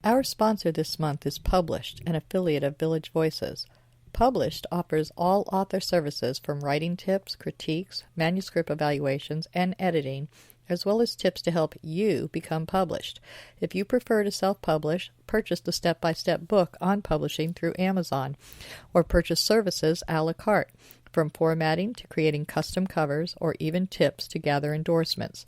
Our sponsor this month is Published, an affiliate of Village Voices. Published offers all author services from writing tips, critiques, manuscript evaluations, and editing, as well as tips to help you become published. If you prefer to self-publish, purchase the step-by-step book on publishing through Amazon, or purchase services a la carte, from formatting to creating custom covers, or even tips to gather endorsements.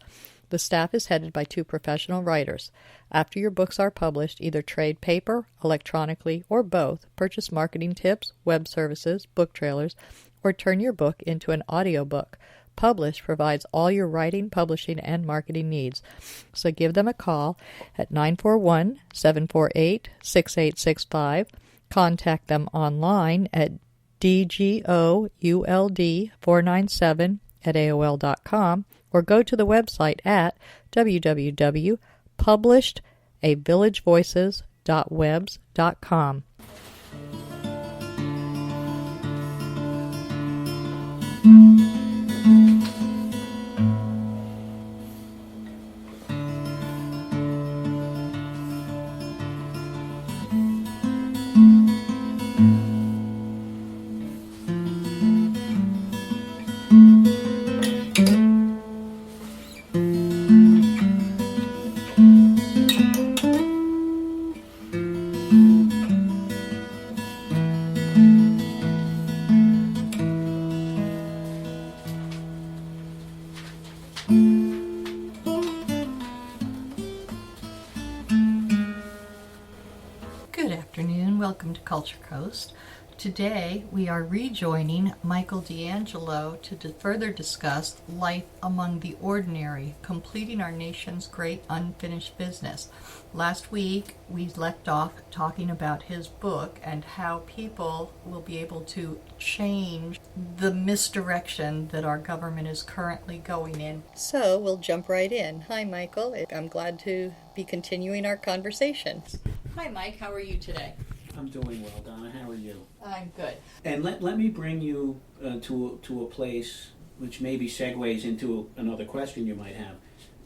The staff is headed by 2 professional writers. After your books are published, either trade paper, electronically, or both, purchase marketing tips, web services, book trailers, or turn your book into an audiobook. Publish provides all your writing, publishing, and marketing needs. So give them a call at 941-748-6865. Contact them online at dgould497@aol.com, or go to the website at www.publishedavillagevoices.webs.com. Good afternoon. Welcome to Culture Coast. Today we are rejoining Michael D'Angelo to further discuss life among the ordinary, completing our nation's great unfinished business. Last week we left off talking about his book and how people will be able to change the misdirection that our government is currently going in. So we'll jump right in. Hi, Michael. I'm glad to be continuing our conversation. Hi, Mike. How are you today? I'm doing well, Donna. How are you? I'm good. And let me bring you to a place which maybe segues into another question you might have.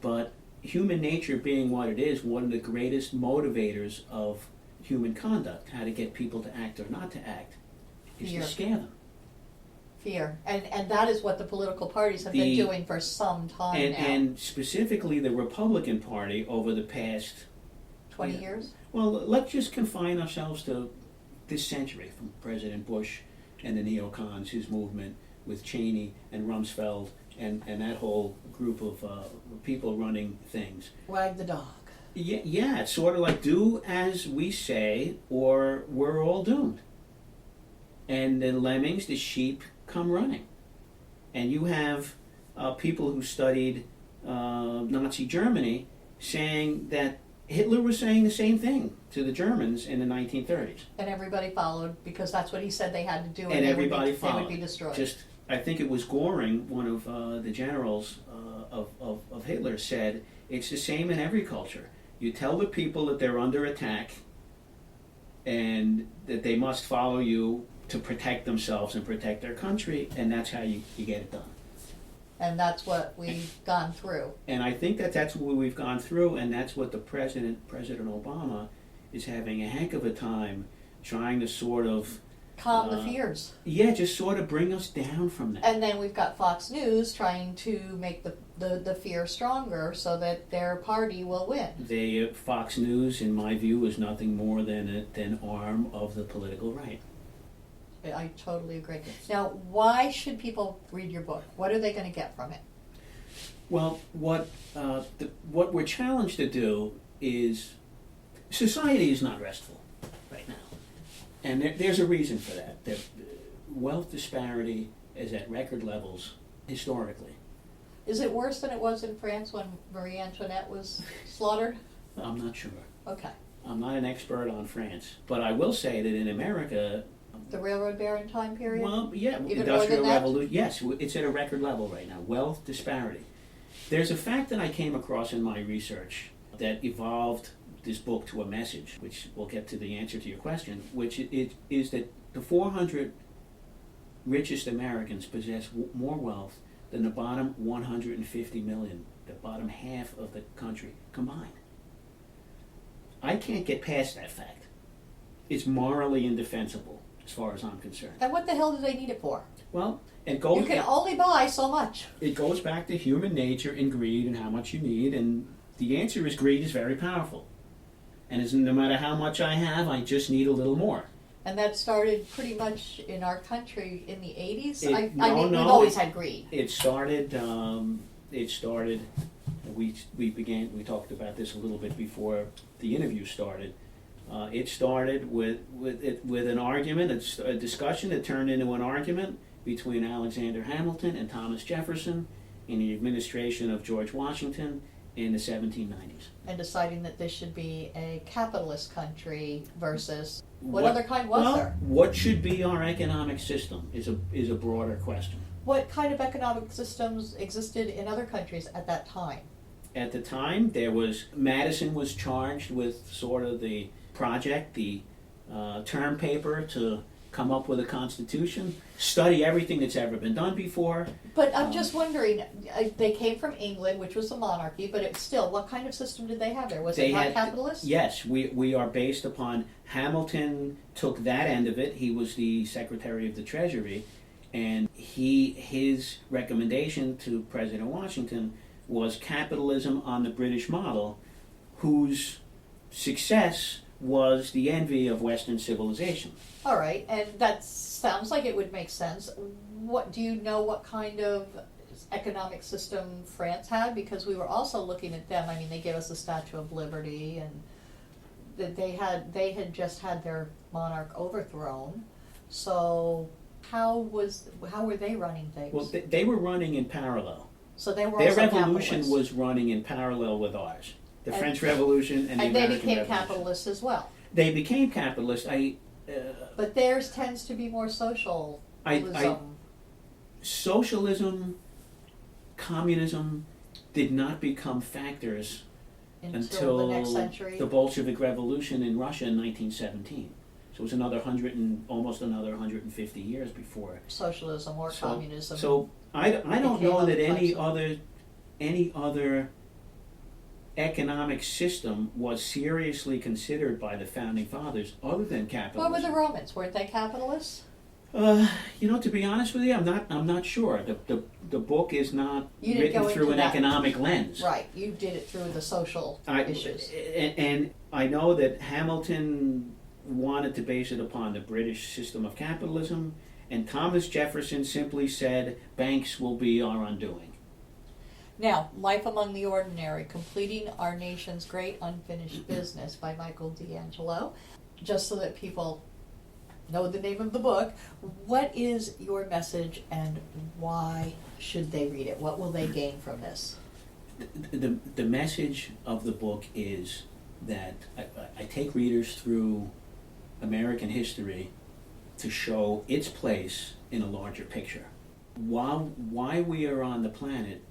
But human nature being what it is, one of the greatest motivators of human conduct, how to get people to act or not to act, is Fear. to scare them. Fear. And that is what the political parties have been doing for some time now. And specifically the Republican Party over the past 20 years? Well, let's just confine ourselves to this century, from President Bush and the neocons, his movement with Cheney and Rumsfeld and that whole group of people running things. Wag the dog. Yeah, it's sort of like do as we say or we're all doomed. And the lemmings, the sheep, come running. And you have people who studied Nazi Germany saying that Hitler was saying the same thing to the Germans in the 1930s. And everybody followed because that's what he said they had to do, and everybody they would be destroyed. I think it was Goring, one of the generals of Hitler, said, it's the same in every culture. You tell the people that they're under attack and that they must follow you to protect themselves and protect their country, and that's how you get it done. And that's what we've gone through. And I think that's what we've gone through, and that's what the President Obama, is having a heck of a time trying to sort of calm the fears. Yeah, just sort of bring us down from that. And then we've got Fox News trying to make the fear stronger so that their party will win. Fox News, in my view, is nothing more than an arm of the political right. I totally agree. Now, why should people read your book? What are they going to get from it? Well, what we're challenged to do is, society is not restful right now. And there's a reason for that. The wealth disparity is at record levels historically. Is it worse than it was in France when Marie Antoinette was slaughtered? I'm not sure. Okay. I'm not an expert on France. But I will say that in America, the Railroad Baron time period? Well, yeah, even Industrial Revolution. Yes, it's at a record level right now. Wealth disparity. There's a fact that I came across in my research that evolved this book to a message, which we'll get to the answer to your question, which it is that the 400 richest Americans possess more wealth than the bottom 150 million, the bottom half of the country combined. I can't get past that fact. It's morally indefensible as far as I'm concerned. And what the hell do they need it for? Well, You can only buy so much. it goes back to human nature and greed and how much you need, and the answer is greed is very powerful. And it's, no matter how much I have, I just need a little more. And that started pretty much in our country in the 80s. It- I no, mean, no, we've always it- had greed. It started. We talked about this a little bit before the interview started. It started with an argument, a discussion that turned into an argument between Alexander Hamilton and Thomas Jefferson in the administration of George Washington in the 1790s. And deciding that this should be a capitalist country versus what other kind was there? What should be our economic system is a broader question. What kind of economic systems existed in other countries at that time? At the time, Madison was charged with sort of the project, the term paper to come up with a constitution, study everything that's ever been done before. But I'm just wondering, they came from England, which was a monarchy, but it's still, what kind of system did they have there? Was it not capitalist? Yes, we are based upon, Hamilton took that end of it. He was the Secretary of the Treasury, and his recommendation to President Washington was capitalism on the British model, whose success was the envy of Western civilization. All right, and that sounds like it would make sense. What do you know what kind of economic system France had? Because we were also looking at them. I mean, they gave us the Statue of Liberty, and that they had just had their monarch overthrown. So how were they running things? Well, they were running in parallel. So they were Their also revolution capitalists. was running in parallel with ours. The And- French Revolution and the And they American became Revolution. capitalists as well. They became capitalist. But theirs tends to be more socialism. Socialism, communism did not become factors until the next century. the Bolshevik Revolution in Russia in 1917. So it was almost another 150 years before. Socialism or communism. So I don't became know other that types any other economic system was seriously considered by the founding fathers other than capitalism. What were the Romans? Weren't they capitalists? To be honest with you, I'm not sure. The book is not You didn't written go through into an that. economic lens. Right. You did it through the social issues. And I know that Hamilton wanted to base it upon the British system of capitalism, and Thomas Jefferson simply said, banks will be our undoing. Now, Life Among the Ordinary, Completing Our Nation's Great Unfinished Business by Michael D'Angelo. Just so that people know the name of the book, what is your message and why should they read it? What will they gain from this? The message of the book is that I take readers through American history to show its place in a larger picture. Why we are on the planet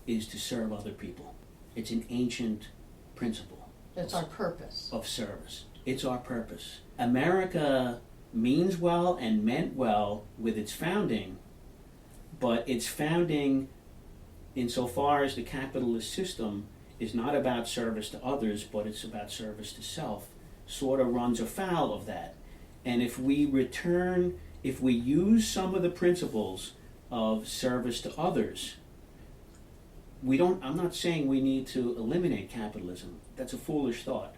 is to serve other people. It's an ancient principle. It's our purpose. Of service. It's our purpose. America means well and meant well with its founding, but its founding, insofar as the capitalist system is not about service to others, but it's about service to self, sort of runs afoul of that. And if we use some of the principles of service to others, I'm not saying we need to eliminate capitalism. That's a foolish thought.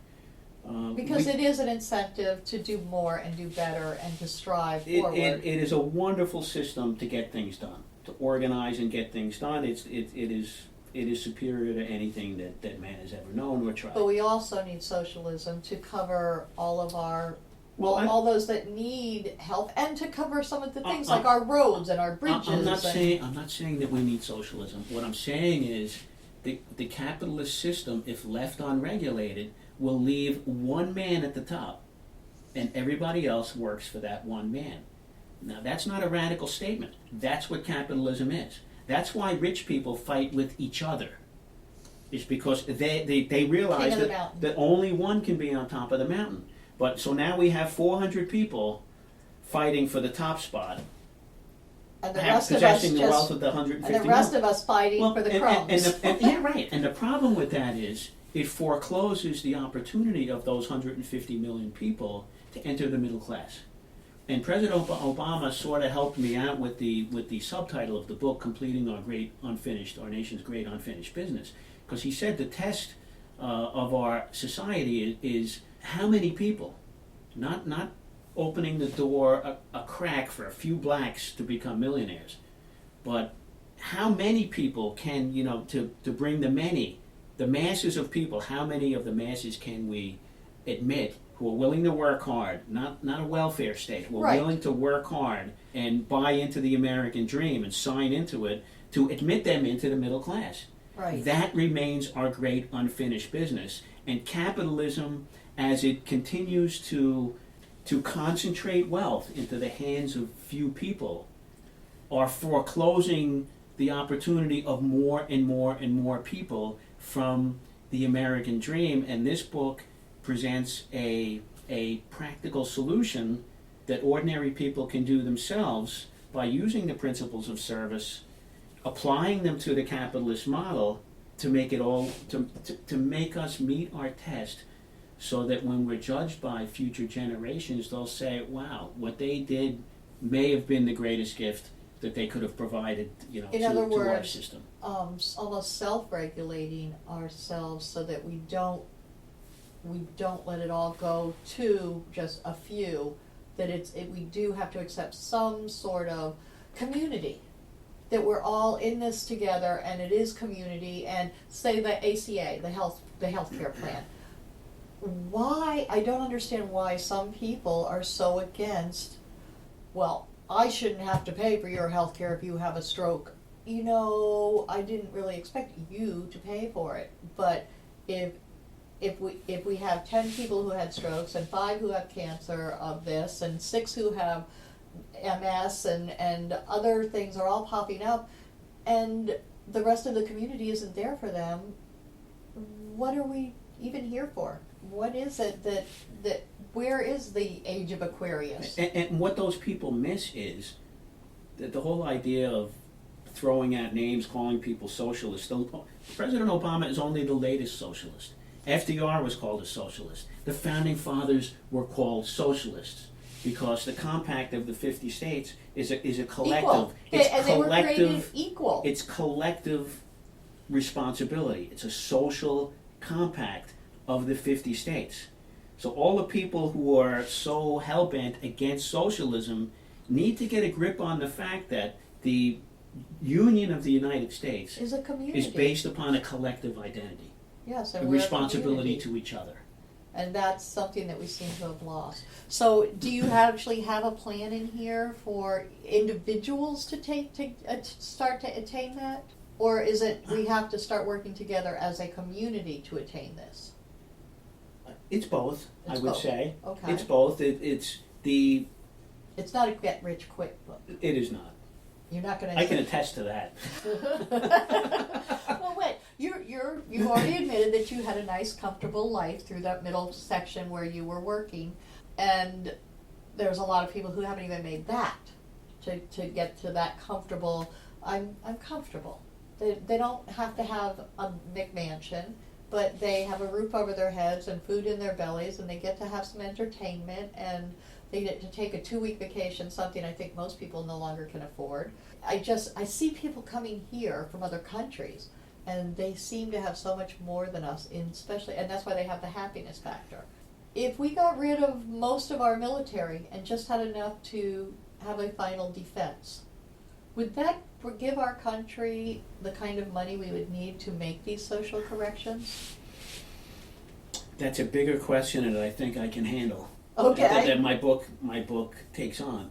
Because it is an incentive to do more and do better and to strive forward. It is a wonderful system to get things done, to organize and get things done. It is superior to anything that man has ever known or tried. But we also need socialism to cover all of our Well, all those that need help, and to cover some of the things like our roads and our bridges. I'm not saying that we need socialism. What I'm saying is the capitalist system, if left unregulated, will leave one man at the top, and everybody else works for that one man. Now, that's not a radical statement. That's what capitalism is. That's why rich people fight with each other. It's because they realize that only one can be on top of the mountain. But so now we have 400 people fighting for the top spot, and the rest of us the wealth of the 150 and the rest of us fighting for the crumbs. Yeah, right. And the problem with that is it forecloses the opportunity of those 150 million people to enter the middle class. And President Obama sort of helped me out with the subtitle of the book, Completing Our Nation's Great Unfinished Business, because he said the test of our society is how many people, not opening the door a crack for a few blacks to become millionaires, but how many people can, to bring the masses of people, how many of the masses can we admit who are willing to work hard, not a welfare state, who are Right. willing to work hard and buy into the American dream and sign into it, to admit them into the middle class. Right. That remains our great unfinished business. And capitalism, as it continues to concentrate wealth into the hands of few people, are foreclosing the opportunity of more and more and more people from the American dream. And this book presents a practical solution that ordinary people can do themselves by using the principles of service, applying them to the capitalist model to make it all to make us meet our test, so that when we're judged by future generations, they'll say, wow, what they did may have been the greatest gift that they could have provided, In to other our words, system. Almost self-regulating ourselves so that we don't let it all go to just a few, that we do have to accept some sort of community, that we're all in this together and it is community. And say the ACA, the healthcare plan. Why, I don't understand why some people are so against, well, I shouldn't have to pay for your health care if you have a stroke. I didn't really expect you to pay for it. But if we have 10 people who had strokes and 5 who have cancer of this and 6 who have MS and other things are all popping up, and the rest of the community isn't there for them, what are we even here for? What is it that where is the age of Aquarius? And what those people miss is that the whole idea of throwing out names, calling people socialists. President Obama is only the latest socialist. FDR was called a socialist. The founding fathers were called socialists because the compact of the 50 states is a collective. Equal. It's and they were created collective. equal. It's collective responsibility. It's a social compact of the 50 states. So all the people who are so hell-bent against socialism need to get a grip on the fact that the Union of the United States is a community. is based upon a collective identity, Yes, a and we're responsibility community. to each other. And that's something that we seem to have lost. So, do you actually have a plan in here for individuals to start to attain that, or is it we have to start working together as a community to attain this? It's both, I It's would both. say. Okay. It's both. It's not a get rich quick book. It is not. You're not going to. I can attest to that. Well, wait. You've already admitted that you had a nice, comfortable life through that middle section where you were working, and there's a lot of people who haven't even made that to get to that comfortable. I'm comfortable. They don't have to have a McMansion, but they have a roof over their heads and food in their bellies, and they get to have some entertainment, and they get to take a 2-week vacation, something I think most people no longer can afford. I see people coming here from other countries, and they seem to have so much more than us, especially, and that's why they have the happiness factor. If we got rid of most of our military and just had enough to have a final defense, would that give our country the kind of money we would need to make these social corrections? That's a bigger question that I think I can handle. Okay. That my book takes on.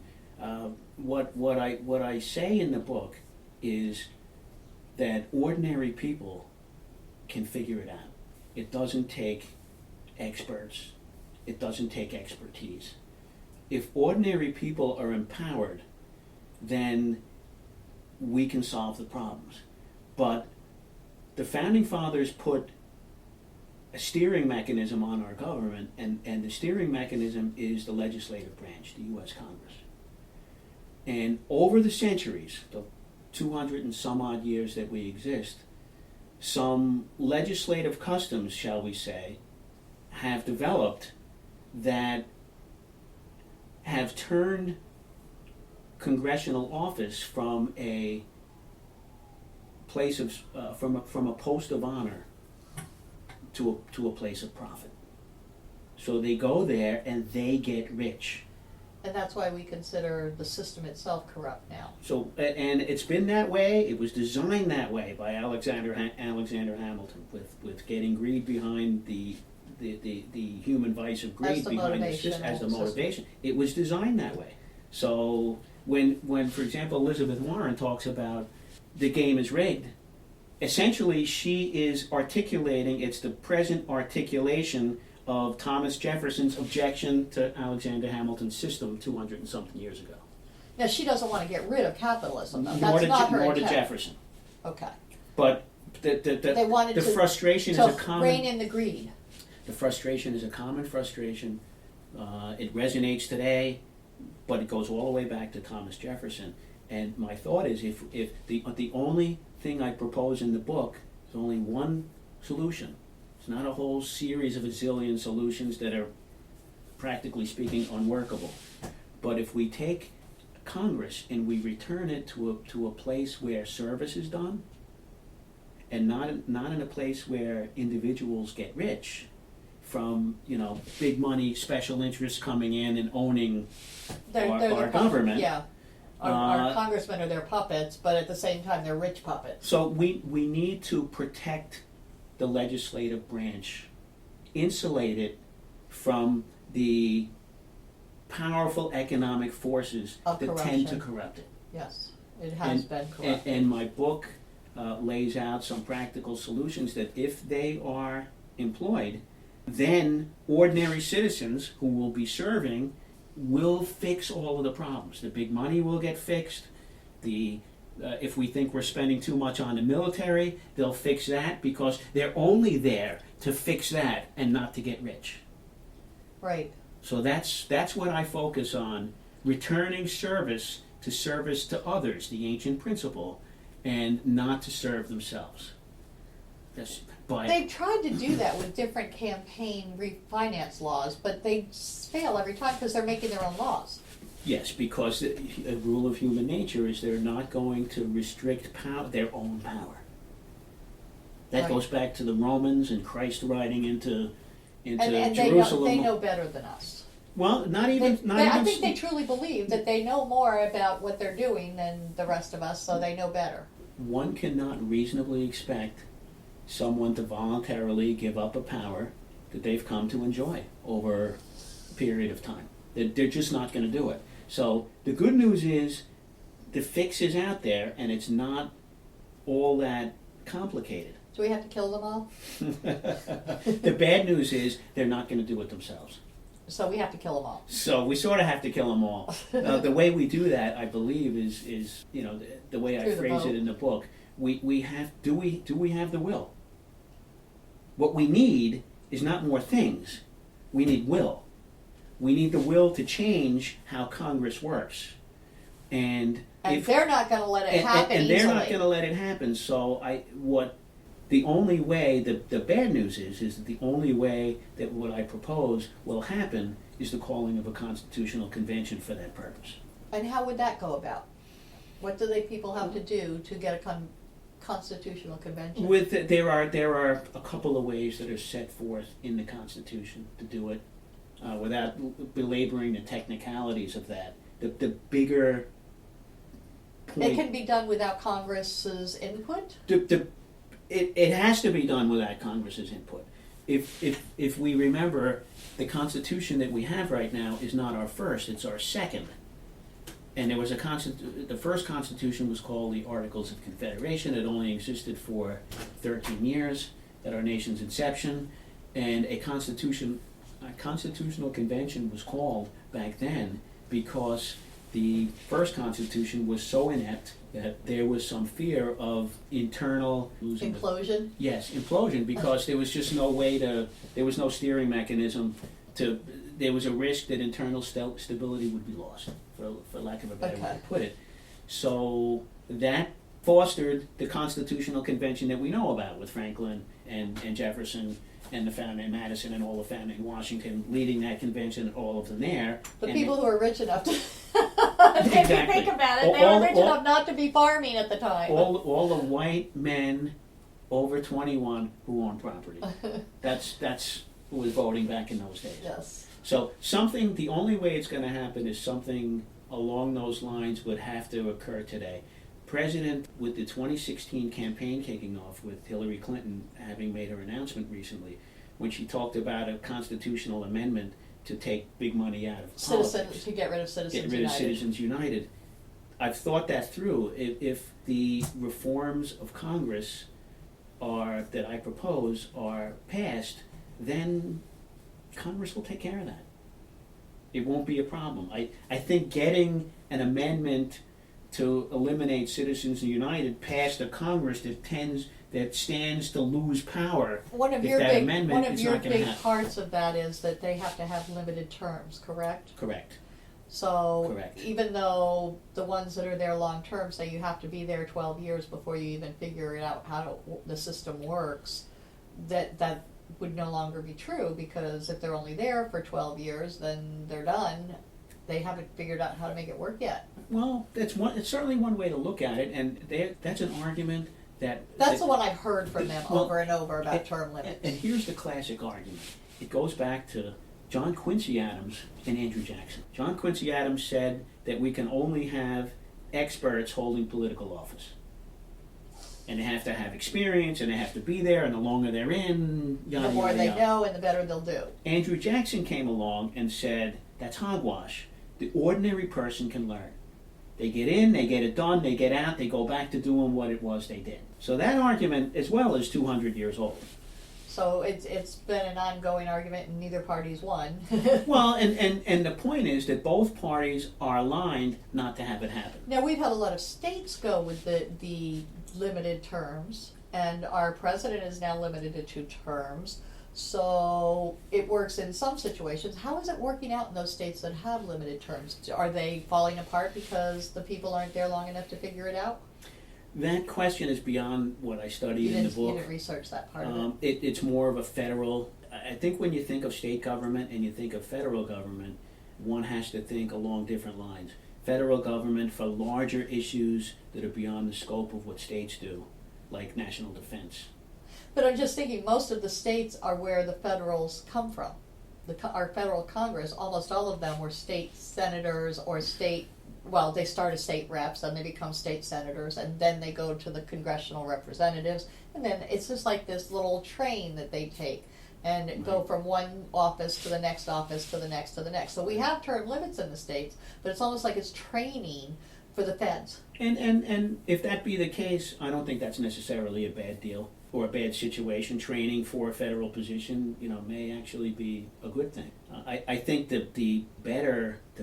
What I say in the book is that ordinary people can figure it out. It doesn't take experts. It doesn't take expertise. If ordinary people are empowered, then we can solve the problems. But the founding fathers put a steering mechanism on our government, and the steering mechanism is the legislative branch, the U.S. Congress. And over the centuries, the 200 and some odd years that we exist, some legislative customs, shall we say, have developed that have turned congressional office from a place of from a post of honor to a place of profit. So they go there and they get rich. And that's why we consider the system itself corrupt now. So, and it's been that way. It was designed that way by Alexander Hamilton, with getting greed behind the human vice of greed behind the system as the motivation. It was designed that way. So when for example Elizabeth Warren talks about the game is rigged, essentially she is articulating, it's the present articulation of Thomas Jefferson's objection to Alexander Hamilton's system 200 and something years ago. Now, she doesn't want to get rid of capitalism, though. Nor That's not her nor did intent. Jefferson. Okay. But They wanted the to, frustration to is a common. rein in the greed. The frustration is a common frustration. It resonates today, but it goes all the way back to Thomas Jefferson. And my thought is, if the only thing I propose in the book is only one solution. It's not a whole series of a zillion solutions that are, practically speaking, unworkable. But if we take Congress and we return it to a place where service is done, and not in a place where individuals get rich from big money special interests coming in and owning our government. Yeah. Our congressmen are their puppets, but at the same time they're rich puppets. So we need to protect the legislative branch, insulate it from the powerful economic forces Of that corruption. tend to corrupt it. Yes, it has been corrupt. And my book lays out some practical solutions that if they are employed, then ordinary citizens who will be serving will fix all of the problems. The big money will get fixed. If we think we're spending too much on the military, they'll fix that because they're only there to fix that and not to get rich. Right. So that's what I focus on, returning service to others, the ancient principle, and not to serve themselves. They've tried to do that with different campaign refinance laws, but they fail every time because they're making their own laws. Yes, because a rule of human nature is they're not going to restrict their own power. That goes back to the Romans and Christ riding into And Jerusalem. they know better than us. Well, I think they truly believe that they know more about what they're doing than the rest of us, so they know better. One cannot reasonably expect someone to voluntarily give up a power that they've come to enjoy over a period of time. They're just not going to do it. So the good news is the fix is out there, and it's not all that complicated. Do we have to kill them all? The bad news is they're not going to do it themselves. So we have to kill them all. So we sort of have to kill them all. The way we do that, I believe, is the way I phrase it in the book. We have do we have the will? What we need is not more things. We need will. We need the will to change how Congress works. And they're not going to let it happen and they're easily. not going to let it happen. So the only way, the bad news is that the only way that what I propose will happen is the calling of a constitutional convention for that purpose. And how would that go about? What do people have to do to get a constitutional convention? There are a couple of ways that are set forth in the Constitution to do it, without belaboring the technicalities of that. The bigger point. It can be done without Congress's input? It has to be done without Congress's input. If we remember, the Constitution that we have right now is not our first; it's our second. And there was the first Constitution was called the Articles of Confederation. It only existed for 13 years at our nation's inception, and a constitutional convention was called back then because the first Constitution was so inept that there was some fear of internal Implosion? Yes, implosion, because there was just no way there was no steering mechanism there was a risk that internal stability would be lost, for lack of a better way to put it. So that fostered the constitutional convention that we know about with Franklin and Jefferson and the founding, and Madison and all the founding, Washington leading that convention, all of them there. The And people who were rich enough to, if you Exactly. think about it, they All- were rich all- enough not to be farming at the time. all the white men over 21 who owned property. That's who was voting back in those days. Yes. So something, the only way it's going to happen is something along those lines would have to occur today. President, with the 2016 campaign kicking off, with Hillary Clinton having made her announcement recently, when she talked about a constitutional amendment to take big money out of politics, To get rid of Citizens get rid United. of Citizens United. I've thought that through. If the reforms of Congress that I propose are passed, then Congress will take care of that. It won't be a problem. I think getting an amendment to eliminate Citizens United past a Congress that stands to lose power, One of if your that big, amendment one of is your not gonna big happen. parts of that is that they have to have limited terms, correct? Correct. So Correct. even though the ones that are there long term say you have to be there 12 years before you even figure it out how the system works, that would no longer be true, because if they're only there for 12 years, then they're done. They haven't figured out how to make it work yet. Well, it's certainly one way to look at it, and that's an argument that. That's the one I've heard from them Well, over and over about and- term limits. And here's the classic argument. It goes back to John Quincy Adams and Andrew Jackson. John Quincy Adams said that we can only have experts holding political office. And they have to have experience, and they have to be there, and the longer they're in, yada, The more yada, they yada. know and the better they'll do. Andrew Jackson came along and said, that's hogwash. The ordinary person can learn. They get in, they get it done, they get out, they go back to doing what it was they did. So that argument, as well, is 200 years old. So it's been an ongoing argument and neither party's won. Well, and the point is that both parties are aligned not to have it happen. Now, we've had a lot of states go with the limited terms, and our president is now limited to 2 terms. So it works in some situations. How is it working out in those states that have limited terms? Are they falling apart because the people aren't there long enough to figure it out? That question is beyond what I studied in the You book. didn't research that part of it. It's more of a federal. I think when you think of state government and you think of federal government, one has to think along different lines. Federal government for larger issues that are beyond the scope of what states do, like national defense. But I'm just thinking, most of the states are where the federals come from. Our federal Congress, almost all of them were state senators or they start as state reps, then they become state senators, and then they go to the congressional representatives, and then it's just like this little train that they take and go from one office to the next office to the next to the next. So we have term limits in the states, but it's almost like it's training for the feds. And if that be the case, I don't think that's necessarily a bad deal or a bad situation. Training for a federal position, may actually be a good thing. I think that the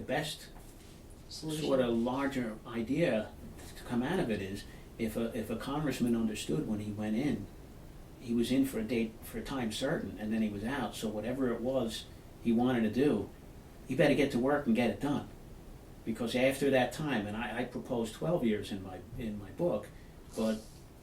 best Solution. sort of larger idea to come out of it is if a congressman understood when he went in, he was in for a time certain, and then he was out. So whatever it was he wanted to do, he better get to work and get it done. Because after that time, and I propose 12 years in my book, but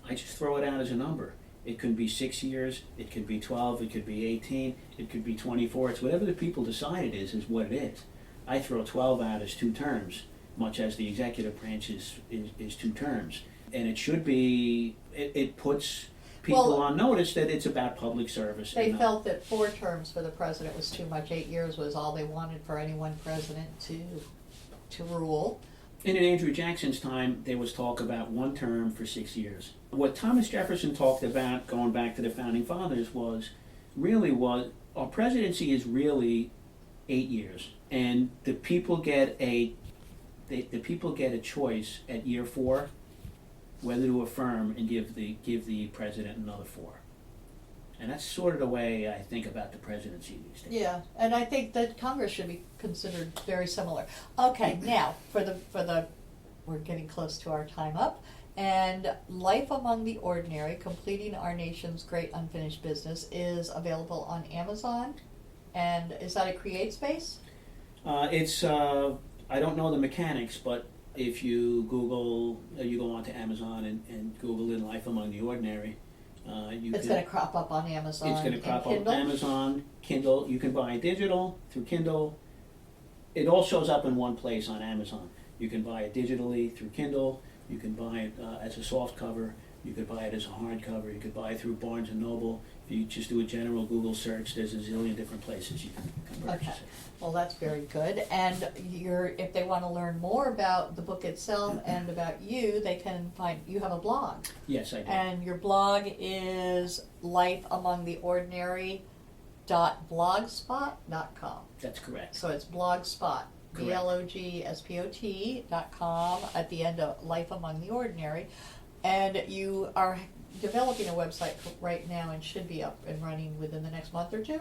I just throw it out as a number. It could be 6 years, it could be 12, it could be 18, it could be 24. It's whatever the people decide it is what it is. I throw 12 out as 2 terms, much as the executive branch is 2 terms. And it should be, it puts people on notice that it's about public service. They and felt that 4 terms for the president was too much. 8 years was all they wanted for any one president to rule. And in Andrew Jackson's time, there was talk about 1 term for 6 years. What Thomas Jefferson talked about, going back to the Founding Fathers, was our presidency is really 8 years. And the people get a choice at year 4 whether to affirm and give the president another 4. And that's sort of the way I think about the presidency these days. Yeah, and I think that Congress should be considered very similar. Okay, now for the we're getting close to our time up, and Life Among the Ordinary: Completing Our Nation's Great Unfinished Business is available on Amazon. And is that a CreateSpace? It's I don't know the mechanics, but if you Google, you go onto Amazon and Google "In Life Among the Ordinary," it's going to crop up on Amazon. It's going to crop up Kindle? Amazon, Kindle. You can buy it digital through Kindle. It all shows up in one place on Amazon. You can buy it digitally through Kindle. You can buy it as a soft cover. You could buy it as a hardcover. You could buy it through Barnes and Noble. If you just do a general Google search, there's a zillion different places you can purchase it. Well, that's very good. And if they want to learn more about the book itself and about you, they can find, you have a blog. Yes, I do. And your blog is lifeamongtheordinary.blogspot.com. That's correct. So it's blogspot, blogspot.com at the end of Life Among the Ordinary. And you are developing a website right now and should be up and running within the next month or two?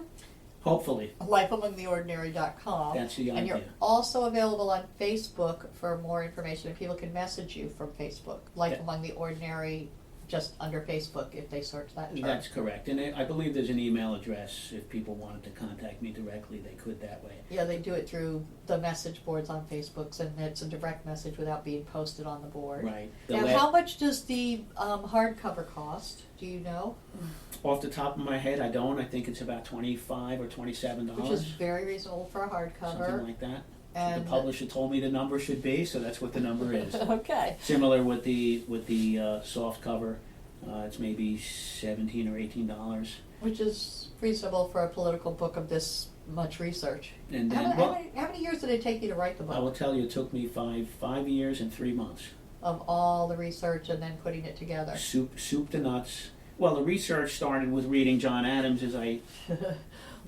Hopefully. lifeamongtheordinary.com. That's the idea. And you're also available on Facebook for more information. And people can message you from Facebook. Life Among the Ordinary, just under Facebook if they search that term. That's correct. And I believe there's an email address. If people wanted to contact me directly, they could that way. Yeah, they do it through the message boards on Facebook, and it's a direct message without being posted on the board. Right. Now, how much does the hardcover cost? Do you know? Off the top of my head, I don't. I think it's about $25 or $27. Which is very reasonable for a hardcover. Something like that. And the publisher told me the number should be, so that's what the number is. Okay. Similar with the soft cover, it's maybe $17 or $18. Which is reasonable for a political book of this much research. And then, how many years did it take you to write the book? I will tell you, it took me 5 years and 3 months. Of all the research and then putting it together. Soup to nuts. Well, the research started with reading John Adams, as I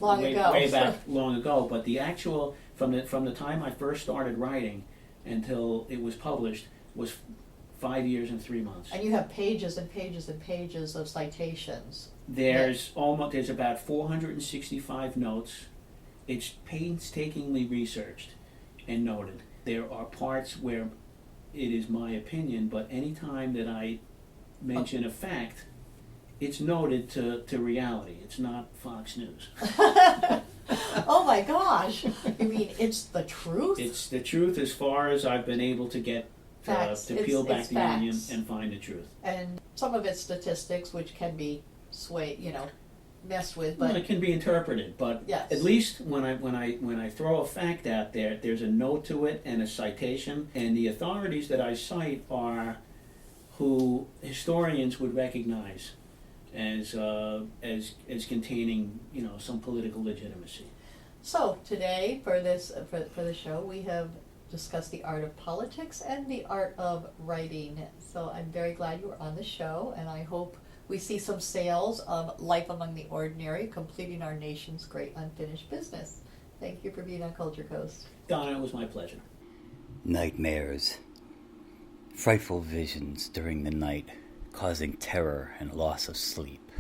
way back long ago. But the actual from the time I first started writing until it was published was 5 years and 3 months. And you have pages and pages and pages of citations. There's about 465 notes. It's painstakingly researched and noted. There are parts where it is my opinion, but any time that I mention a fact, it's noted to reality. It's not Fox News. Oh my gosh! You mean it's the truth? It's the truth as far as I've been able to get to peel back the onion and find the truth. And some of it's statistics, which can be messed with. But well, it can be interpreted, but yes. At least when I throw a fact out there, there's a note to it and a citation, and the authorities that I cite are who historians would recognize as containing some political legitimacy. So today for the show we have discussed the art of politics and the art of writing. So I'm very glad you were on the show, and I hope we see some sales of Life Among the Ordinary, completing our nation's great unfinished business. Thank you for being on Culture Coast. Donna, it was my pleasure. Nightmares. Frightful visions during the night, causing terror and loss of sleep.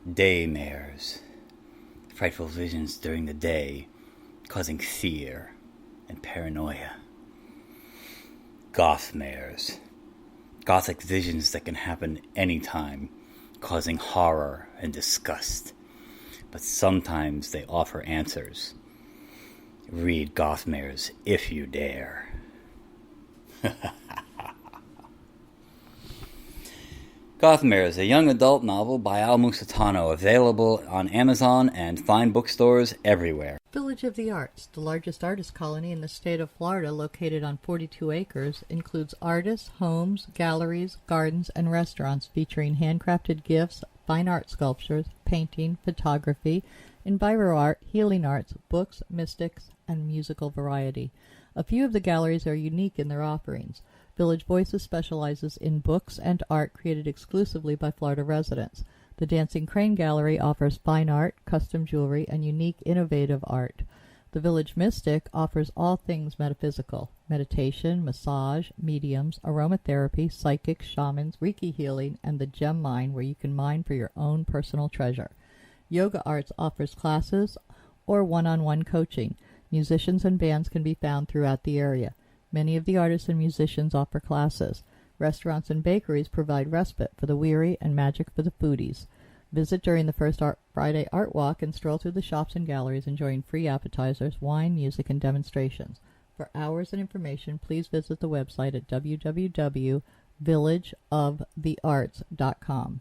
Daymares. Frightful visions during the day, causing fear and paranoia. Gothmares. Gothic visions that can happen anytime, causing horror and disgust. But sometimes they offer answers. Read Gothmares if you dare. Gothmares, a young adult novel by Al Musitano, available on Amazon and fine bookstores everywhere. Village of the Arts, the largest artist colony in the state of Florida, located on 42 acres, includes artists, homes, galleries, gardens, and restaurants featuring handcrafted gifts, fine art sculptures, painting, photography, enviro art, healing arts, books, mystics, and musical variety. A few of the galleries are unique in their offerings. Village Voices specializes in books and art created exclusively by Florida residents. The Dancing Crane Gallery offers fine art, custom jewelry, and unique, innovative art. The Village Mystic offers all things metaphysical: meditation, massage, mediums, aromatherapy, psychics, shamans, Reiki healing, and the Gem Mine, where you can mine for your own personal treasure. Yoga Arts offers classes or one-on-one coaching. Musicians and bands can be found throughout the area. Many of the artists and musicians offer classes. Restaurants and bakeries provide respite for the weary and magic for the foodies. Visit during the first Friday Art Walk and stroll through the shops and galleries enjoying free appetizers, wine, music, and demonstrations. For hours and information, please visit the website at www.villageofthearts.com.